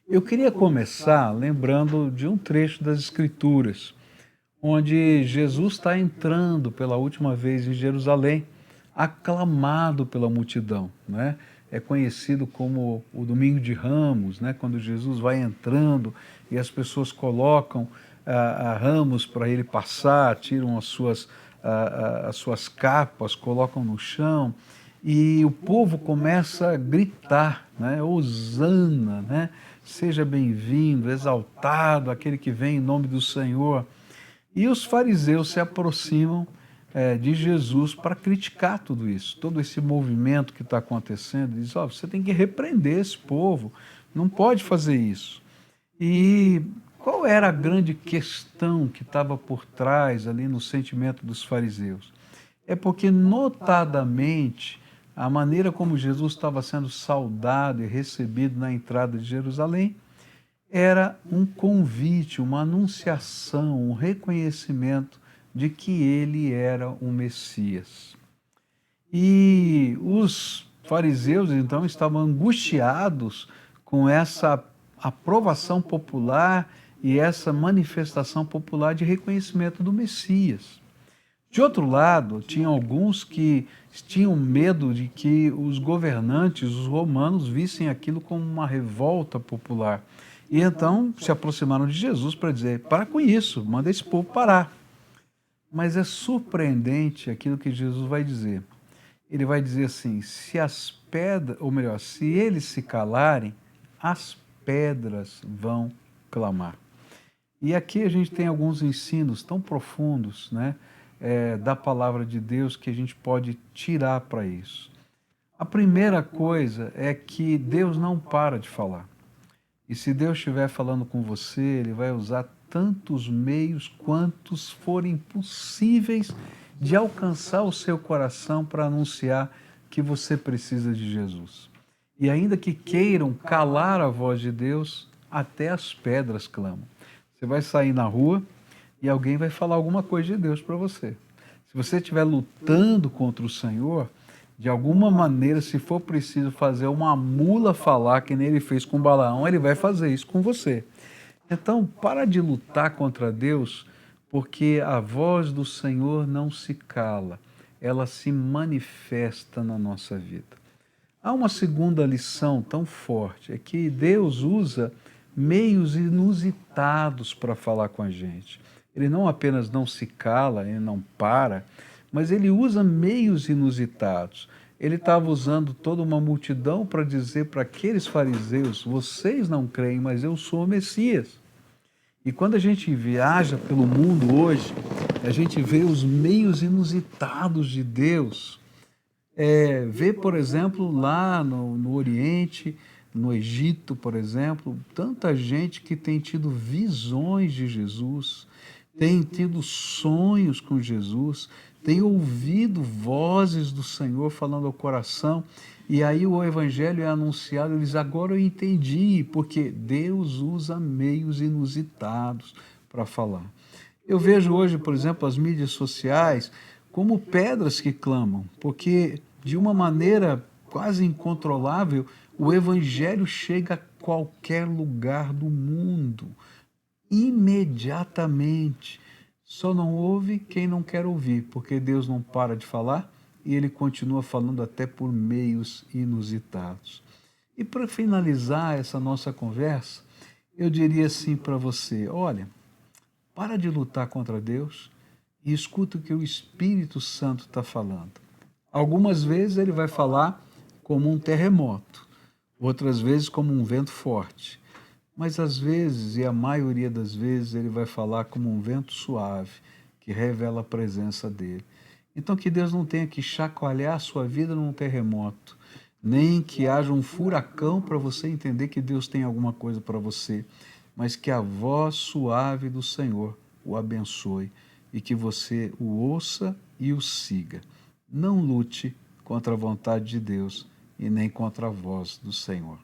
Eu queria começar lembrando de um trecho das Escrituras, onde Jesus está entrando pela última vez em Jerusalém, aclamado pela multidão, né? É conhecido como o Domingo de Ramos, né? Quando Jesus vai entrando e as pessoas colocam ramos para ele passar, tiram as suas capas, colocam no chão e o povo começa a gritar, né? Hosana, né? Seja bem-vindo, exaltado aquele que vem em nome do Senhor. E os fariseus se aproximam de Jesus para criticar tudo isso, todo esse movimento que está acontecendo. Diz: ó, você tem que repreender esse povo, não pode fazer isso. E qual era a grande questão que estava por trás ali no sentimento dos fariseus? É porque, notadamente, a maneira como Jesus estava sendo saudado e recebido na entrada de Jerusalém era um convite, uma anunciação, um reconhecimento de que ele era o Messias. E os fariseus, então, estavam angustiados com essa aprovação popular e essa manifestação popular de reconhecimento do Messias. De outro lado, tinha alguns que tinham medo de que os governantes, os romanos, vissem aquilo como uma revolta popular. E então se aproximaram de Jesus para dizer: para com isso, manda esse povo parar. Mas é surpreendente aquilo que Jesus vai dizer. Ele vai dizer assim: se as pedras, ou melhor, se eles se calarem, as pedras vão clamar. E aqui a gente tem alguns ensinos tão profundos, né, da palavra de Deus que a gente pode tirar para isso. A primeira coisa é que Deus não para de falar. E se Deus estiver falando com você, Ele vai usar tantos meios quantos forem possíveis de alcançar o seu coração para anunciar que você precisa de Jesus. E ainda que queiram calar a voz de Deus, até as pedras clamam. Você vai sair na rua e alguém vai falar alguma coisa de Deus para você. Se você estiver lutando contra o Senhor, de alguma maneira, se for preciso fazer uma mula falar, que nem ele fez com Balaão, ele vai fazer isso com você. Então, para de lutar contra Deus, porque a voz do Senhor não se cala, ela se manifesta na nossa vida. Há uma segunda lição tão forte, é que Deus usa meios inusitados para falar com a gente. Ele não apenas não se cala, ele não para, mas ele usa meios inusitados. Ele estava usando toda uma multidão para dizer para aqueles fariseus: vocês não creem, mas eu sou o Messias. E quando a gente viaja pelo mundo hoje, a gente vê os meios inusitados de Deus. Vê, por exemplo, lá no Oriente, no Egito, por exemplo, tanta gente que tem tido visões de Jesus, tem tido sonhos com Jesus, tem ouvido vozes do Senhor falando ao coração, e aí o Evangelho é anunciado, eles: agora eu entendi, porque Deus usa meios inusitados para falar. Eu vejo hoje, por exemplo, as mídias sociais como pedras que clamam, porque de uma maneira quase incontrolável, o evangelho chega a qualquer lugar do mundo, imediatamente. Só não ouve quem não quer ouvir, porque Deus não para de falar e ele continua falando até por meios inusitados. E para finalizar essa nossa conversa, eu diria assim para você: olha, para de lutar contra Deus e escuta o que o Espírito Santo está falando. Algumas vezes ele vai falar como um terremoto, outras vezes como um vento forte. Mas às vezes, e a maioria das vezes, ele vai falar como um vento suave, que revela a presença dele. Então que Deus não tenha que chacoalhar a sua vida num terremoto, nem que haja um furacão para você entender que Deus tem alguma coisa para você, mas que a voz suave do Senhor o abençoe e que você o ouça e o siga. Não lute contra a vontade de Deus e nem contra a voz do Senhor.